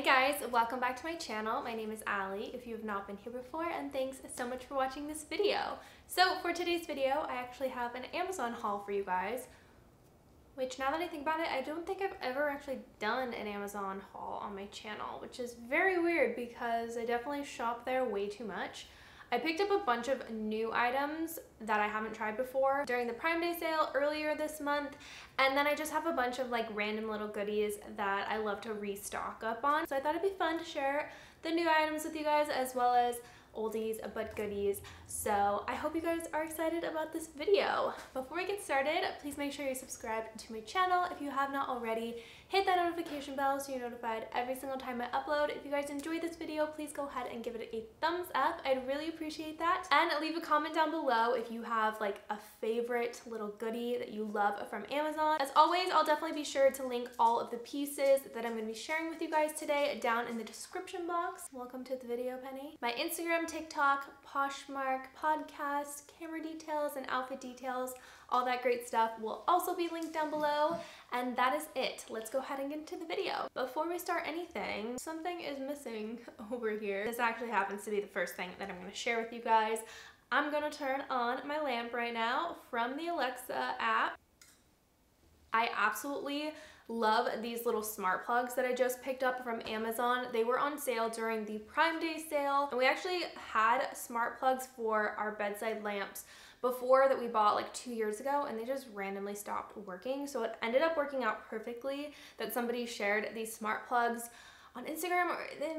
Hey guys, welcome back to my channel. My name is Allie, if you have not been here before, and thanks so much for watching this video. So for today's video, I actually have an Amazon haul for you guys, which now that I think about it, I don't think I've ever actually done an Amazon haul on my channel, which is very weird because I definitely shop there way too much. I picked up a bunch of new items that I haven't tried before during the Prime Day sale earlier this month, and then I just have a bunch of like random little goodies that I love to restock up on. So I thought it'd be fun to share the new items with you guys as well as oldies but goodies. So I hope you guys are excited about this video. Before we get started, please make sure you subscribe to my channel if you have not already. Hit that notification bell so you're notified every single time I upload. If you guys enjoyed this video, please go ahead and give it a thumbs up. I'd really appreciate that. And leave a comment down below if you have like a favorite little goodie that you love from Amazon. As always, I'll definitely be sure to link all of the pieces that I'm going to be sharing with you guys today down in the description box. Welcome to the video, Penny. My Instagram, TikTok, Poshmark, podcast, camera details, and outfit details, all that great stuff will also be linked down below. And that is it. Let's go ahead and get into the video. Before we start anything, something is missing over here. This actually happens to be the first thing that I'm going to share with you guys. I'm going to turn on my lamp right now from the Alexa app. I absolutely love these little smart plugs that I just picked up from Amazon. They were on sale during the Prime Day sale, and we actually had smart plugs for our bedside lamps before that we bought like 2 years ago, and they just randomly stopped working. So it ended up working out perfectly that somebody shared these smart plugs on Instagram, or it might have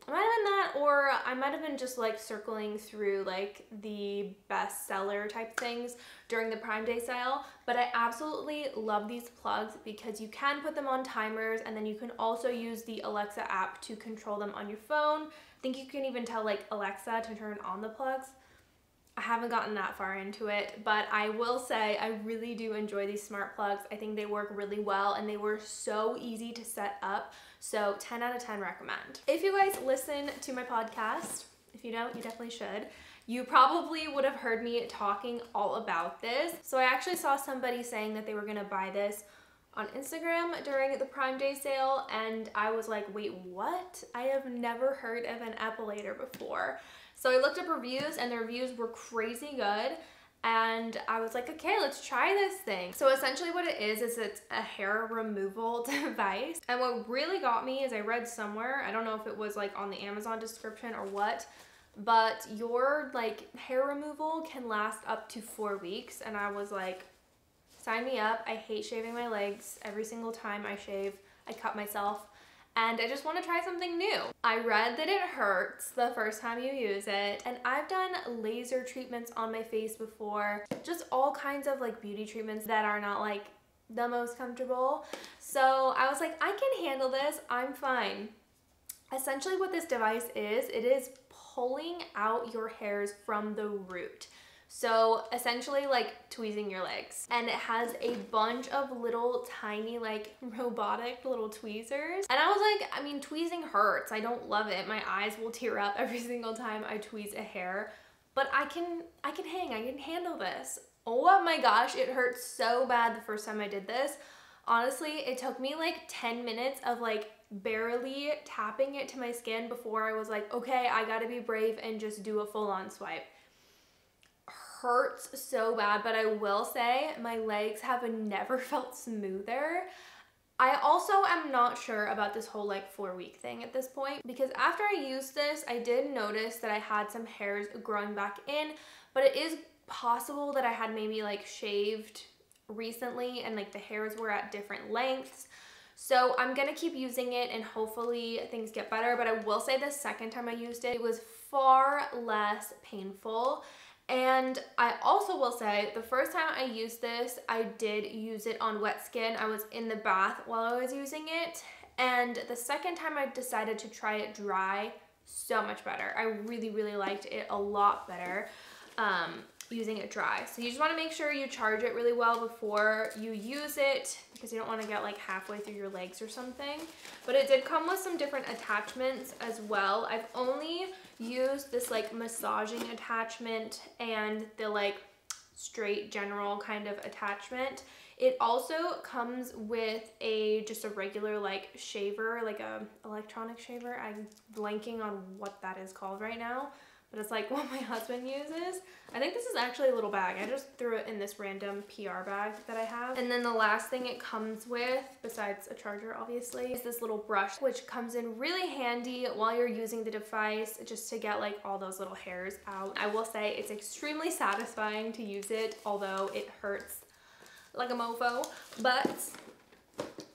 been that, or I might have been just like circling through like the bestseller type things during the Prime Day sale. But I absolutely love these plugs because you can put them on timers, and then you can also use the Alexa app to control them on your phone. I think you can even tell like Alexa to turn on the plugs. I haven't gotten that far into it, but I will say I really do enjoy these smart plugs. I think they work really well, and they were so easy to set up. So 10 out of 10 recommend. If you guys listen to my podcast, if you don't, you definitely should. You probably would have heard me talking all about this. So I actually saw somebody saying that they were gonna buy this on Instagram during the Prime Day sale, and I was like, wait, what? I have never heard of an epilator before. So I looked up reviews, and the reviews were crazy good, and I was like, okay, let's try this thing. So essentially what it is it's a hair removal device. And what really got me is I read somewhere, I don't know if it was like on the Amazon description or what, but your like hair removal can last up to 4 weeks. And I was like, sign me up. I hate shaving my legs. Every single time I shave, I cut myself. And I just want to try something new. I read that it hurts the first time you use it, and I've done laser treatments on my face before, just all kinds of like beauty treatments that are not like the most comfortable. So I was like, I can handle this, I'm fine. Essentially what this device is, it is pulling out your hairs from the root. So essentially like tweezing your legs, and it has a bunch of little tiny like robotic little tweezers. And I was like, I mean, tweezing hurts. I don't love it. My eyes will tear up every single time I tweeze a hair, but I can handle this. Oh my gosh, it hurts so bad the first time I did this. Honestly, it took me like 10 minutes of like barely tapping it to my skin before I was like, okay, I gotta be brave and just do a full-on swipe. Hurts so bad, but I will say my legs have never felt smoother. I also am not sure about this whole like 4-week thing at this point, because after I used this, I did notice that I had some hairs growing back in, but it is possible that I had maybe like shaved recently and like the hairs were at different lengths. So I'm gonna keep using it and hopefully things get better. But I will say the second time I used it, it was far less painful. And I also will say the first time I used this, I did use it on wet skin. I was in the bath while I was using it. And the second time I decided to try it dry, so much better. I really, really liked it a lot better using it dry. So you just want to make sure you charge it really well before you use it, because you don't want to get like halfway through your legs or something. But it did come with some different attachments as well. I've only used this like massaging attachment and the like straight general kind of attachment. It also comes with just a regular like shaver, like a electronic shaver. I'm blanking on what that is called right now, but it's like what my husband uses. I think this is actually a little bag. I just threw it in this random PR bag that I have. And then the last thing it comes with, besides a charger obviously, is this little brush, which comes in really handy while you're using the device, just to get like all those little hairs out. I will say it's extremely satisfying to use it, although it hurts like a mofo, but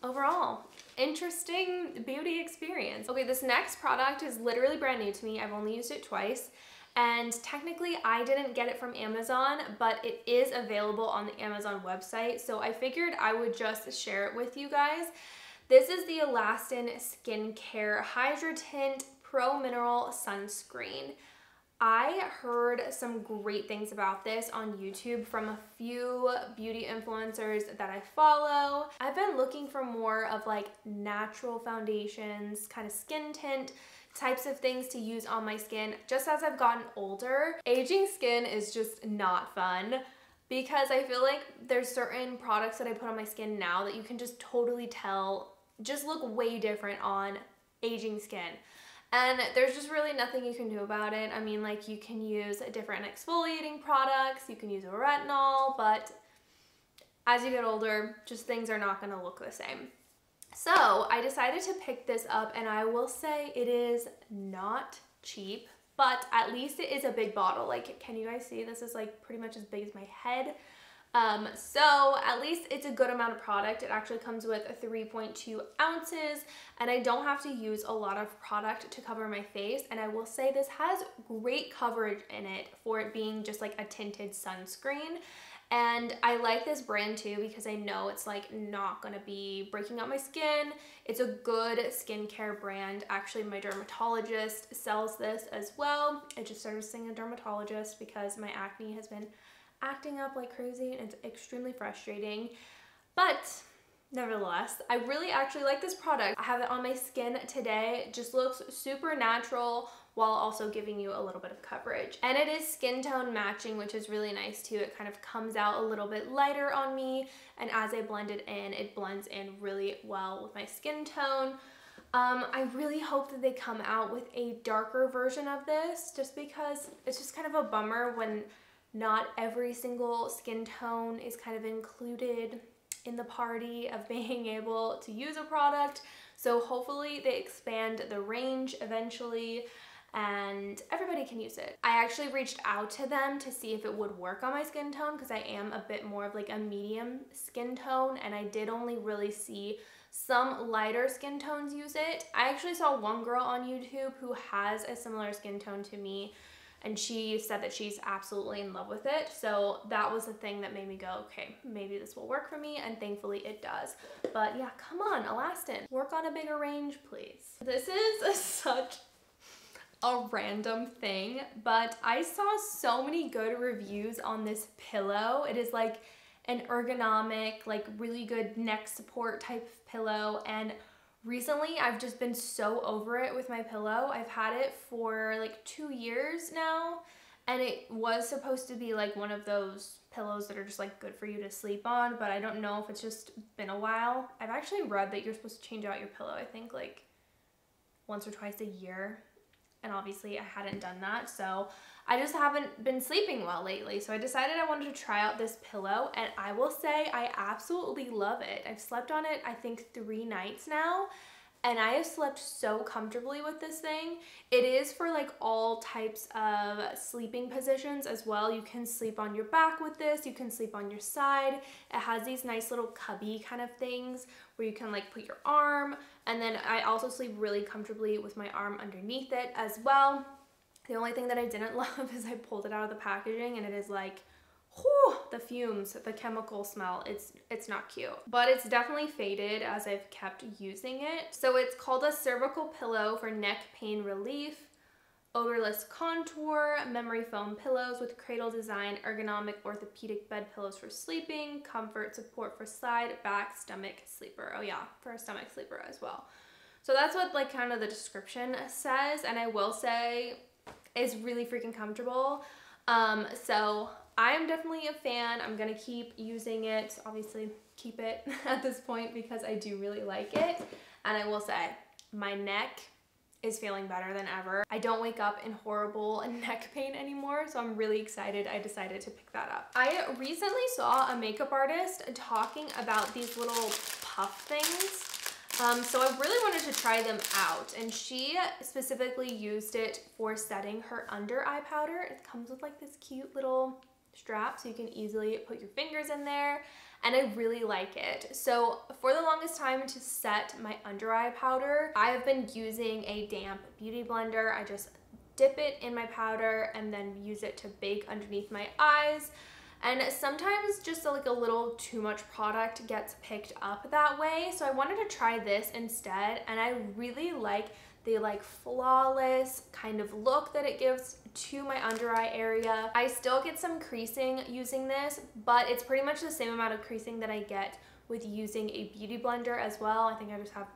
overall, interesting beauty experience. Okay, this next product is literally brand new to me. I've only used it twice, and technically I didn't get it from Amazon, but it is available on the Amazon website, so I figured I would just share it with you guys. This is the Alastin Skincare Hydra Tint Pro Mineral Sunscreen. I heard some great things about this on YouTube from a few beauty influencers that I follow. I've been looking for more of like natural foundations, kind of skin tint types of things to use on my skin just as I've gotten older. Aging skin is just not fun because I feel like there's certain products that I put on my skin now that you can just totally tell just look way different on aging skin. And there's just really nothing you can do about it. I mean, like, you can use different exfoliating products, you can use a retinol, but as you get older, just things are not gonna look the same. So I decided to pick this up, and I will say it is not cheap, but at least it is a big bottle. Like, can you guys see? This is like pretty much as big as my head. So at least it's a good amount of product. It actually comes with 3.2 ounces, and I don't have to use a lot of product to cover my face. And I will say this has great coverage in it for it being just like a tinted sunscreen. And I like this brand too because I know it's like not gonna be breaking out my skin. It's a good skincare brand. Actually, my dermatologist sells this as well. I just started seeing a dermatologist because my acne has been acting up like crazy and it's extremely frustrating. But nevertheless, I really actually like this product. I have it on my skin today. It just looks super natural while also giving you a little bit of coverage. And it is skin tone matching, which is really nice too. It kind of comes out a little bit lighter on me, and as I blend it blends in really well with my skin tone. I really hope that they come out with a darker version of this, just because it's just kind of a bummer when not every single skin tone is kind of included in the party of being able to use a product. So hopefully they expand the range eventually and everybody can use it. I actually reached out to them to see if it would work on my skin tone because I am a bit more of like a medium skin tone, and I did only really see some lighter skin tones use it. I actually saw one girl on YouTube who has a similar skin tone to me, and she said that she's absolutely in love with it. So that was the thing that made me go, okay, maybe this will work for me, and thankfully it does. But yeah, come on, Alastin, work on a bigger range, please. This is such a random thing, but I saw so many good reviews on this pillow. It is like an ergonomic, like really good neck support type of pillow, and recently I've just been so over it with my pillow. I've had it for like 2 years now, and it was supposed to be like one of those pillows that are just like good for you to sleep on, but I don't know if it's just been a while. I've actually read that you're supposed to change out your pillow, I think like once or twice a year, and obviously I hadn't done that, so I just haven't been sleeping well lately. So I decided I wanted to try out this pillow, and I will say I absolutely love it. I've slept on it I think 3 nights now, and I have slept so comfortably with this thing. It is for like all types of sleeping positions as well. You can sleep on your back with this, you can sleep on your side. It has these nice little cubby kind of things where you can like put your arm, and then I also sleep really comfortably with my arm underneath it as well. The only thing that I didn't love is I pulled it out of the packaging and it is like, whew, the fumes, the chemical smell, it's not cute. But it's definitely faded as I've kept using it. So it's called a cervical pillow for neck pain relief, odorless contour, memory foam pillows with cradle design, ergonomic orthopedic bed pillows for sleeping, comfort support for side, back, stomach, sleeper. Oh yeah, for a stomach sleeper as well. So that's what like kind of the description says, and I will say it's really freaking comfortable. So I am definitely a fan. I'm gonna keep using it, obviously keep it at this point because I do really like it. And I will say, my neck is feeling better than ever. I don't wake up in horrible neck pain anymore, so I'm really excited I decided to pick that up. I recently saw a makeup artist talking about these little puff things. So I really wanted to try them out, and she specifically used it for setting her under eye powder. It comes with like this cute little strap so you can easily put your fingers in there, and I really like it. So for the longest time to set my under eye powder, I have been using a damp beauty blender. I just dip it in my powder and then use it to bake underneath my eyes. And sometimes just like a little too much product gets picked up that way. So I wanted to try this instead, and I really like the like flawless kind of look that it gives to my under eye area. I still get some creasing using this, but it's pretty much the same amount of creasing that I get with using a beauty blender as well. I think I just have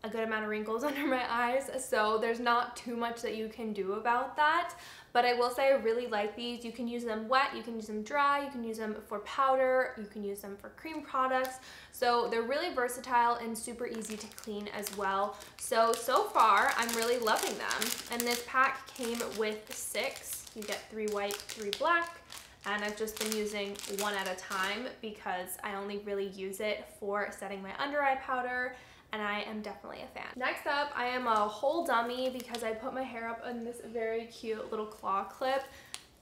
a good amount of wrinkles under my eyes, so there's not too much that you can do about that. But I will say I really like these. You can use them wet, you can use them dry, you can use them for powder, you can use them for cream products. So they're really versatile and super easy to clean as well. So far I'm really loving them. And this pack came with 6. You get 3 white, 3 black. And I've just been using one at a time because I only really use it for setting my under eye powder, and I am definitely a fan. Next up, I am a whole dummy because I put my hair up in this very cute little claw clip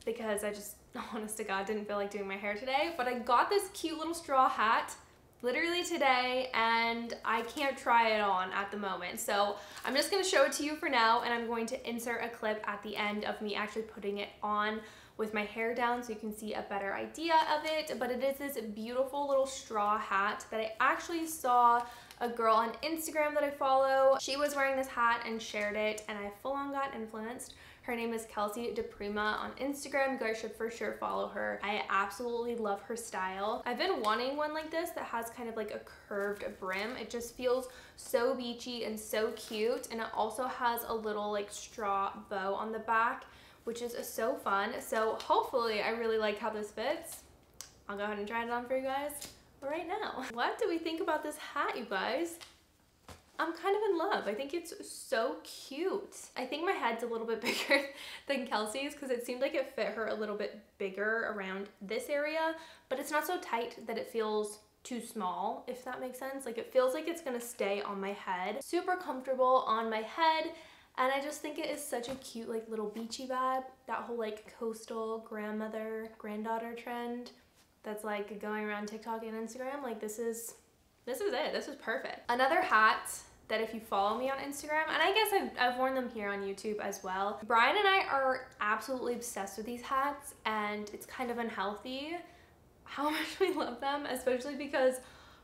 because I just, honest to God, didn't feel like doing my hair today. But I got this cute little straw hat literally today, and I can't try it on at the moment. So I'm just gonna show it to you for now, and I'm going to insert a clip at the end of me actually putting it on with my hair down so you can see a better idea of it. But it is this beautiful little straw hat that I actually saw a girl on Instagram that I follow. She was wearing this hat and shared it, and I full on got influenced. Her name is Kelsey DePrima on Instagram. You guys should for sure follow her. I absolutely love her style. I've been wanting one like this that has kind of like a curved brim. It just feels so beachy and so cute, and it also has a little like straw bow on the back, which is so fun. So hopefully I really like how this fits. I'll go ahead and try it on for you guys right now. What do we think about this hat, you guys? I'm kind of in love. I think it's so cute. I think my head's a little bit bigger than Kelsey's because it seemed like it fit her a little bit bigger around this area, but it's not so tight that it feels too small, if that makes sense. Like it feels like it's gonna stay on my head. Super comfortable on my head. And I just think it is such a cute like little beachy vibe. That whole like coastal granddaughter trend that's like going around TikTok and Instagram. Like this is it. This is perfect. Another hat that if you follow me on Instagram, and I guess I've worn them here on YouTube as well. Brian and I are absolutely obsessed with these hats, and it's kind of unhealthy how much we love them, especially because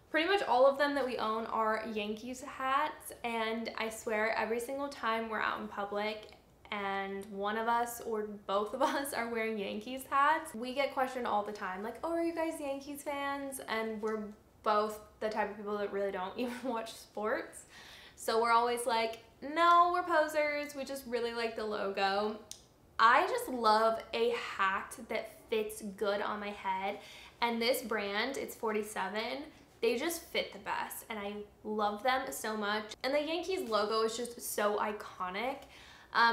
pretty much all of them that we own are Yankees hats, and I swear every single time we're out in public and one of us or both of us are wearing Yankees hats, we get questioned all the time like, oh, are you guys Yankees fans? And we're both the type of people that really don't even watch sports. So we're always like, no, we're posers. We just really like the logo. I just love a hat that fits good on my head. And this brand, it's 47. They just fit the best, and I love them so much. And the Yankees logo is just so iconic.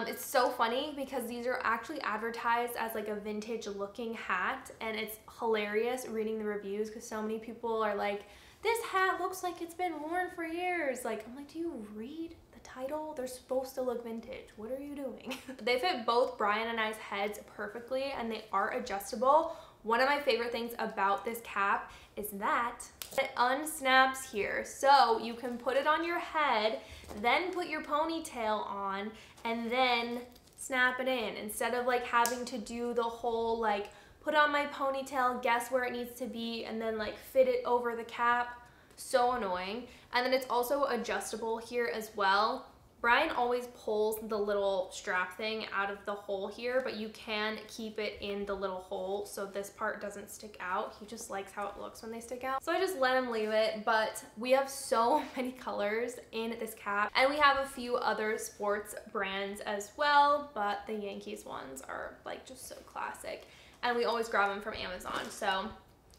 It's so funny because these are actually advertised as like a vintage looking hat, and it's hilarious reading the reviews because so many people are like, this hat looks like it's been worn for years. Like, I'm like, do you read the title? They're supposed to look vintage. What are you doing? They fit both Brian and I's heads perfectly, and they are adjustable. One of my favorite things about this cap is that it unsnaps here. So you can put it on your head, then put your ponytail on, and then snap it in. Instead of like having to do the whole like, put on my ponytail, guess where it needs to be, and then like fit it over the cap. So annoying. And then it's also adjustable here as well. Brian always pulls the little strap thing out of the hole here, but you can keep it in the little hole so this part doesn't stick out. He just likes how it looks when they stick out. So I just let him leave it, but we have so many colors in this cap, and we have a few other sports brands as well, but the Yankees ones are like just so classic. and we always grab them from Amazon. So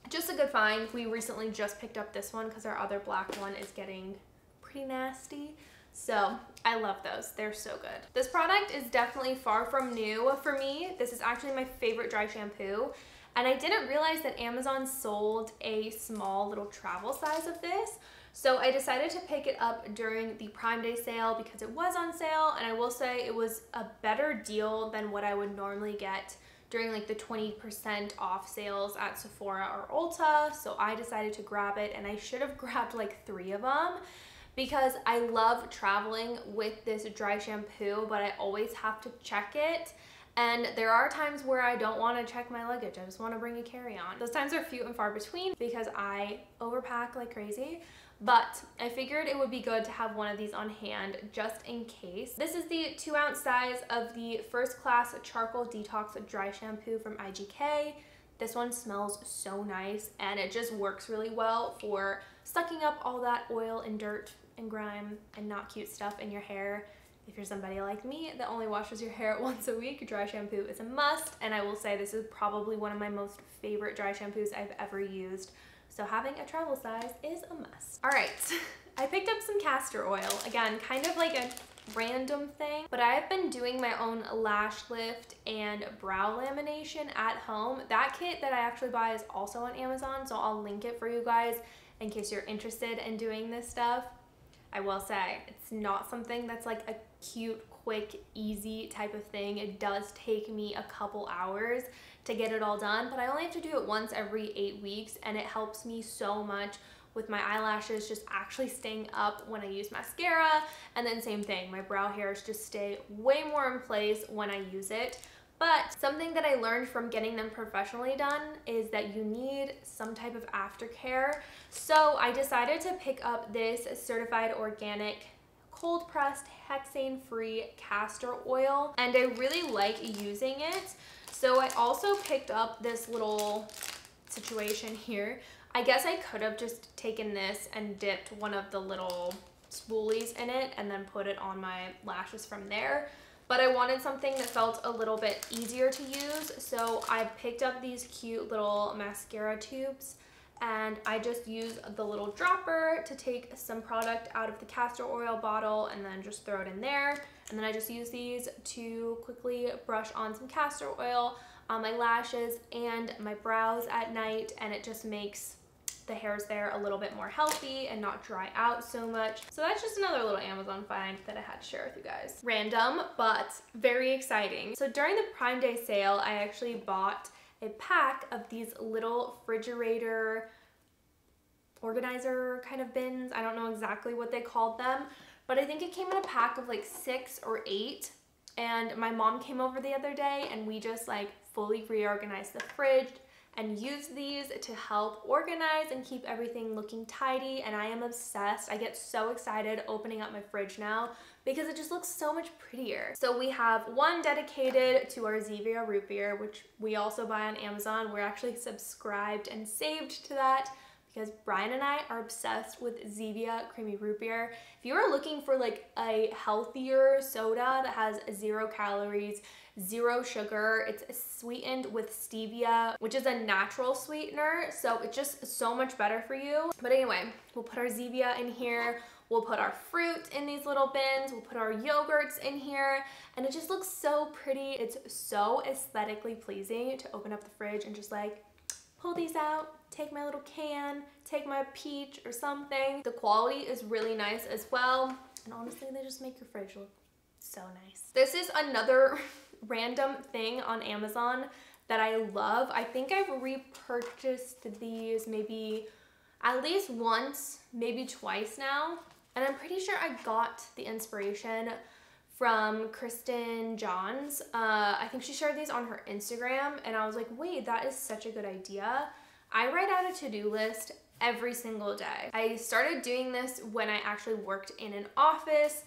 just a good find. We recently just picked up this one because our other black one is getting pretty nasty. So I love those. They're so good. This product is definitely far from new for me. This is actually my favorite dry shampoo. And I didn't realize that Amazon sold a small little travel size of this. So I decided to pick it up during the Prime Day sale because it was on sale. And I will say it was a better deal than what I would normally get during like the 20% off sales at Sephora or Ulta. So I decided to grab it, and I should have grabbed like 3 of them because I love traveling with this dry shampoo, but I always have to check it. And there are times where I don't want to check my luggage. I just want to bring a carry-on. Those times are few and far between because I overpack like crazy. But I figured it would be good to have one of these on hand just in case. This is the 2-ounce size of the First Class Charcoal Detox Dry Shampoo from IGK. This one smells so nice, and it just works really well for sucking up all that oil and dirt and grime and not cute stuff in your hair. If you're somebody like me that only washes your hair once a week, dry shampoo is a must. And I will say this is probably one of my most favorite dry shampoos I've ever used. So having a travel size is a must. All right, I picked up some castor oil. Again, kind of like a random thing, but I have been doing my own lash lift and brow lamination at home. That kit that I actually buy is also on Amazon, so I'll link it for you guys in case you're interested in doing this stuff. I will say, it's not something that's like a cute, quick, easy type of thing. It does take me a couple hours to get it all done, but I only have to do it once every 8 weeks, and it helps me so much with my eyelashes just actually staying up when I use mascara. And then same thing, my brow hairs just stay way more in place when I use it. But something that I learned from getting them professionally done is that you need some type of aftercare. So I decided to pick up this certified organic cold pressed hexane free castor oil, and I really like using it. So I also picked up this little situation here. I guess I could have just taken this and dipped one of the little spoolies in it and then put it on my lashes from there. But I wanted something that felt a little bit easier to use. So I picked up these cute little mascara tubes, and I just use the little dropper to take some product out of the castor oil bottle and then just throw it in there. And then I just use these to quickly brush on some castor oil on my lashes and my brows at night, and it just makes the hairs there a little bit more healthy and not dry out so much. So that's just another little Amazon find that I had to share with you guys. Random, but very exciting. So during the Prime Day sale, I actually bought a pack of these little refrigerator organizer kind of bins. I don't know exactly what they called them, but I think it came in a pack of like 6 or 8. And my mom came over the other day, and we just like fully reorganized the fridge and used these to help organize and keep everything looking tidy. And I am obsessed. I get so excited opening up my fridge now because it just looks so much prettier. So we have one dedicated to our Zevia root beer, which we also buy on Amazon. We're actually subscribed and saved to that because Brian and I are obsessed with Zevia creamy root beer. If you are looking for like a healthier soda that has 0 calories, 0 sugar, it's sweetened with stevia, which is a natural sweetener, so it's just so much better for you. But anyway, we'll put our Zevia in here, we'll put our fruit in these little bins, we'll put our yogurts in here, and it just looks so pretty. It's so aesthetically pleasing to open up the fridge and just like pull these out, take my little can, take my peach or something. The quality is really nice as well, and honestly, they just make your fridge look so nice. This is another random thing on Amazon that I love. I think I've repurchased these maybe at least once, maybe twice now, and I'm pretty sure I got the inspiration from Kristen Johns. I think she shared these on her Instagram, and I was like, wait, that is such a good idea. I write out a to-do list every single day. I started doing this when I actually worked in an office,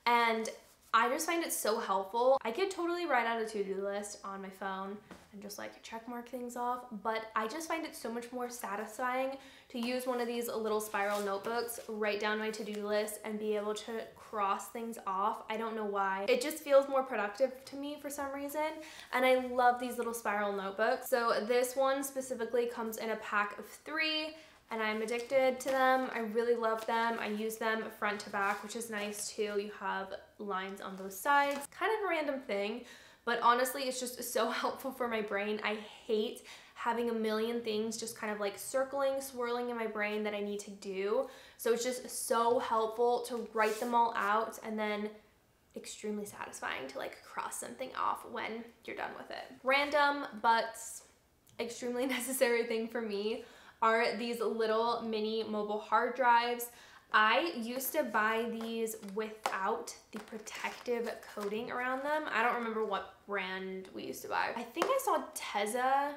and I just find it so helpful. I could totally write out a to-do list on my phone and just like check mark things off, but I just find it so much more satisfying to use one of these little spiral notebooks, write down my to-do list, and be able to cross things off. I don't know why. It just feels more productive to me for some reason, and I love these little spiral notebooks. So this one specifically comes in a pack of 3, and I'm addicted to them. I really love them. I use them front to back, which is nice too. You have lines on both sides. Kind of a random thing, but honestly, it's just so helpful for my brain. I hate having a million things just kind of like circling, swirling in my brain that I need to do. So it's just so helpful to write them all out, and then extremely satisfying to like cross something off when you're done with it. Random, but extremely necessary thing for me are these little mini mobile hard drives. I used to buy these without the protective coating around them. I don't remember what brand we used to buy. I think I saw Teza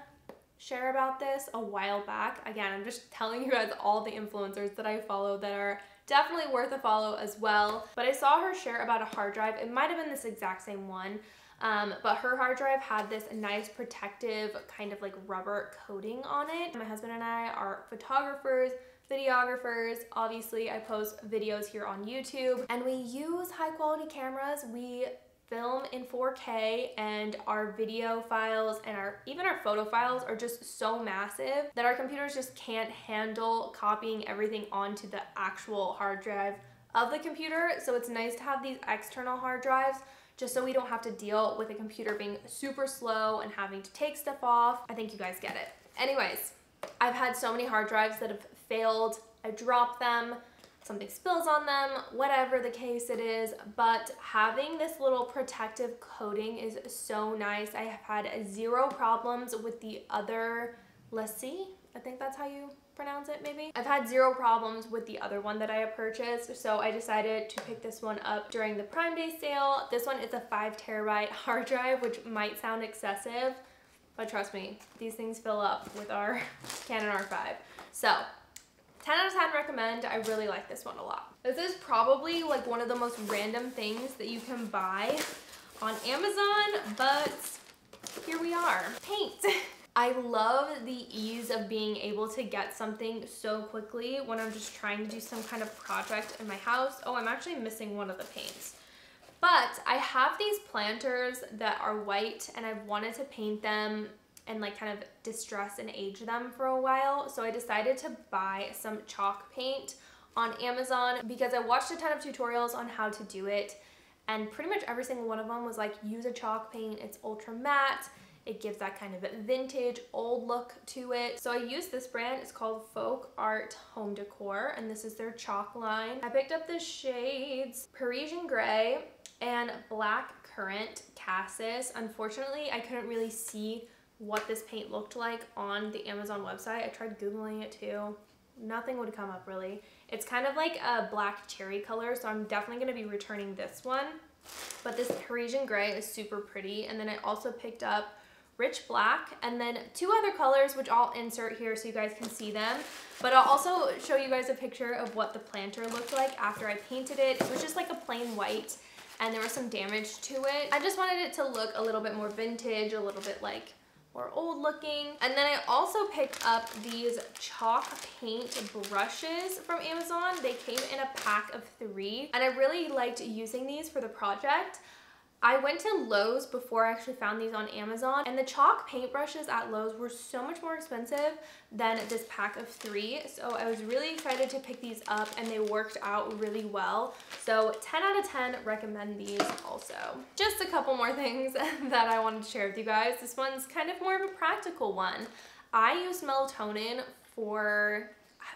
share about this a while back. Again, I'm just telling you guys all the influencers that I follow that are definitely worth a follow as well. But I saw her share about a hard drive. It might have been this exact same one. But her hard drive had this nice protective kind of like rubber coating on it. My husband and I are photographers, videographers. Obviously, I post videos here on YouTube, and we use high quality cameras. We film in 4K, and our video files and even our photo files are just so massive that our computers just can't handle copying everything onto the actual hard drive of the computer. So it's nice to have these external hard drives just so we don't have to deal with a computer being super slow and having to take stuff off. I think you guys get it. Anyways, I've had so many hard drives that have failed. I dropped them, something spills on them, whatever the case it is, but having this little protective coating is so nice. I have had 0 problems with the other Lassie. I think that's how you pronounce it, maybe. I've had 0 problems with the other one that I have purchased, so I decided to pick this one up during the Prime Day sale. This one is a 5 terabyte hard drive, which might sound excessive, but trust me, these things fill up with our Canon R5. So 10 out of 10 recommend. I really like this one a lot. This is probably like one of the most random things that you can buy on Amazon, but here we are. Paint. I love the ease of being able to get something so quickly when I'm just trying to do some kind of project in my house. Oh, I'm actually missing one of the paints. But I have these planters that are white, and I've wanted to paint them and like kind of distress and age them for a while. So I decided to buy some chalk paint on Amazon because I watched a ton of tutorials on how to do it, and pretty much every single one of them was like, use a chalk paint, it's ultra matte, it gives that kind of vintage old look to it. So I used this brand, it's called Folk Art Home Decor, and this is their chalk line. I picked up the shades Parisian Gray and Black Currant Cassis. Unfortunately, I couldn't really see what this paint looked like on the Amazon website. I tried Googling it too. Nothing would come up really. It's kind of like a black cherry color, so I'm definitely gonna be returning this one. But this Parisian Gray is super pretty. And then I also picked up Rich Black, and then 2 other colors, which I'll insert here so you guys can see them. But I'll also show you guys a picture of what the planter looked like after I painted it. It was just like a plain white, and there was some damage to it. I just wanted it to look a little bit more vintage, a little bit like more old looking. And then I also picked up these chalk paint brushes from Amazon. They came in a pack of 3, and I really liked using these for the project. I went to Lowe's before I actually found these on Amazon, and the chalk paintbrushes at Lowe's were so much more expensive than this pack of 3. So I was really excited to pick these up, and they worked out really well. So 10 out of 10 recommend these also. Just a couple more things that I wanted to share with you guys. This one's kind of more of a practical one. I used melatonin for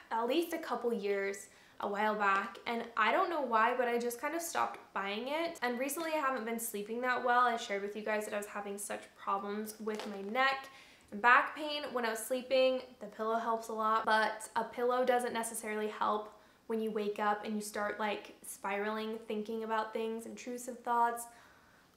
at least a couple years a while back, and I don't know why, but I just kind of stopped buying it. And recently I haven't been sleeping that well. I shared with you guys that I was having such problems with my neck and back pain when I was sleeping. The pillow helps a lot, but a pillow doesn't necessarily help when you wake up and you start like spiraling, thinking about things, intrusive thoughts,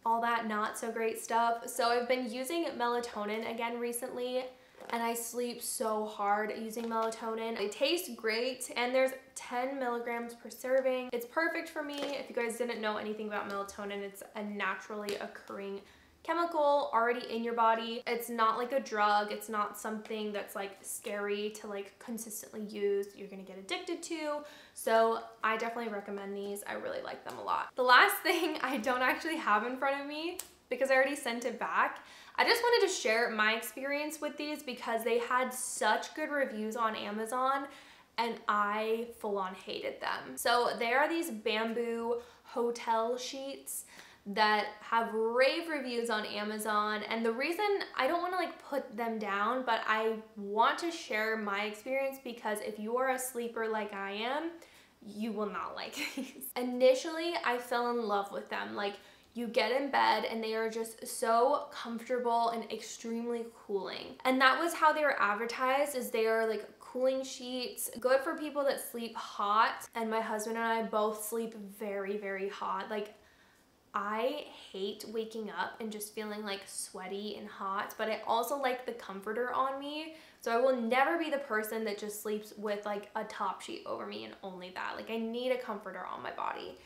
all that not so great stuff. So I've been using melatonin again recently. and I sleep so hard using melatonin. It tastes great, and there's 10 milligrams per serving. It's perfect for me. If you guys didn't know anything about melatonin, it's a naturally occurring chemical already in your body. It's not like a drug. It's not something that's like scary to like consistently use. You're gonna get addicted to. So I definitely recommend these. I really like them a lot. The last thing I don't actually have in front of me because I already sent it back. I just wanted to share my experience with these because they had such good reviews on Amazon and I full on hated them. So there are these bamboo hotel sheets that have rave reviews on Amazon, and the reason I don't want to like put them down, but I want to share my experience because if you are a sleeper like I am, you will not like these. Initially, I fell in love with them. Like, you get in bed and they are just so comfortable and extremely cooling. And that was how they were advertised, is they are like cooling sheets, good for people that sleep hot. And my husband and I both sleep very, very hot. Like, I hate waking up and just feeling like sweaty and hot, but I also like the comforter on me. So I will never be the person that just sleeps with like a top sheet over me and only that. Like, I need a comforter on my body.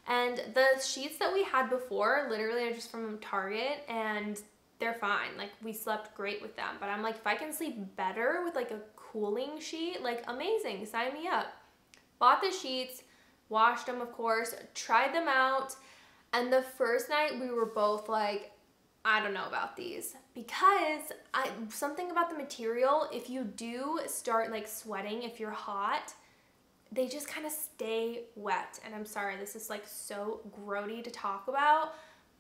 And the sheets that we had before literally are just from Target and they're fine. Like, we slept great with them, but I'm like, if I can sleep better with like a cooling sheet, like amazing, sign me up. Bought the sheets, washed them of course, tried them out. And the first night we were both like, I don't know about these, because something about the material, if you do start like sweating, if you're hot, they just kind of stay wet. And I'm sorry, this is like so grody to talk about,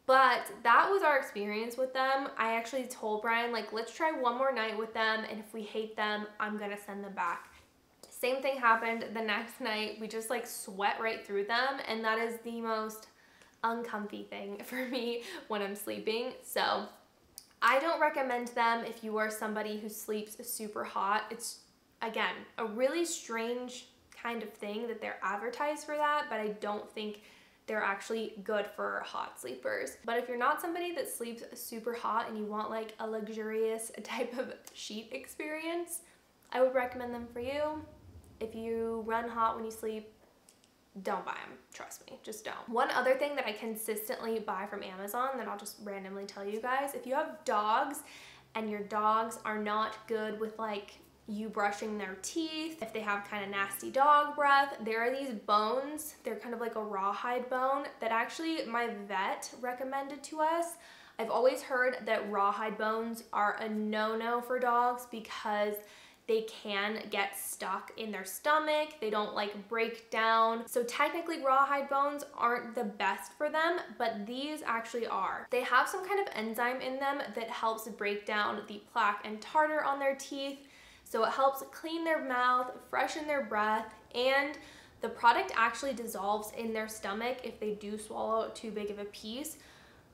but that was our experience with them. I actually told Brian, like, let's try one more night with them, and if we hate them, I'm gonna send them back. Same thing happened the next night. We just like sweat right through them, and that is the most uncomfy thing for me when I'm sleeping. So I don't recommend them if you are somebody who sleeps super hot. It's, again, a really strange kind of thing that they're advertised for that, but I don't think they're actually good for hot sleepers. But if you're not somebody that sleeps super hot and you want like a luxurious type of sheet experience, I would recommend them for you. If you run hot when you sleep, don't buy them, trust me, just don't. One other thing that I consistently buy from Amazon that I'll just randomly tell you guys, if you have dogs and your dogs are not good with like you brushing their teeth, if they have kind of nasty dog breath, there are these bones, they're kind of like a rawhide bone that actually my vet recommended to us. I've always heard that rawhide bones are a no-no for dogs because they can get stuck in their stomach. They don't like break down. So technically rawhide bones aren't the best for them, but these actually are. They have some kind of enzyme in them that helps break down the plaque and tartar on their teeth. So it helps clean their mouth, freshen their breath, and the product actually dissolves in their stomach if they do swallow too big of a piece.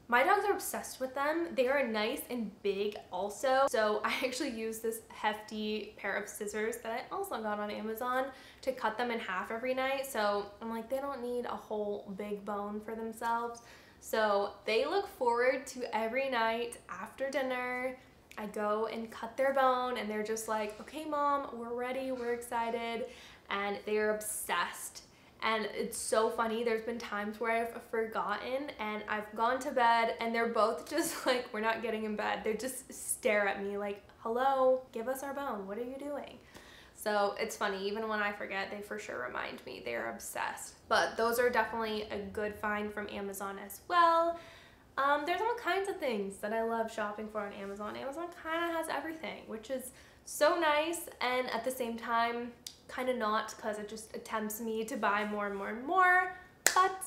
My dogs are obsessed with them. They are nice and big also. So I actually use this hefty pair of scissors that I also got on Amazon to cut them in half every night. So I'm like, they don't need a whole big bone for themselves. So they look forward to every night after dinner. I go and cut their bone and they're just like, okay, Mom, we're ready, we're excited. And they're obsessed. And it's so funny, there's been times where I've forgotten and I've gone to bed and they're both just like, we're not getting in bed. They just stare at me like, hello, give us our bone, what are you doing? So it's funny, even when I forget, they for sure remind me. They're obsessed. But those are definitely a good find from Amazon as well. There's all kinds of things that I love shopping for on Amazon. Amazon kind of has everything, which is so nice, and at the same time, kind of not, because it just tempts me to buy more and more and more. But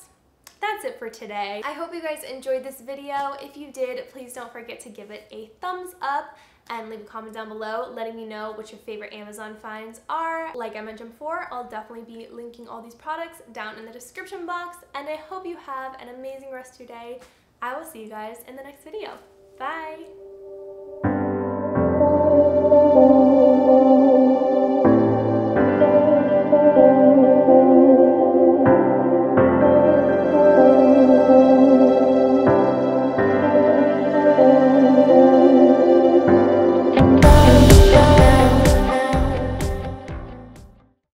that's it for today. I hope you guys enjoyed this video. If you did, please don't forget to give it a thumbs up and leave a comment down below letting me know what your favorite Amazon finds are. Like I mentioned before, I'll definitely be linking all these products down in the description box, and I hope you have an amazing rest of your day. I will see you guys in the next video. Bye!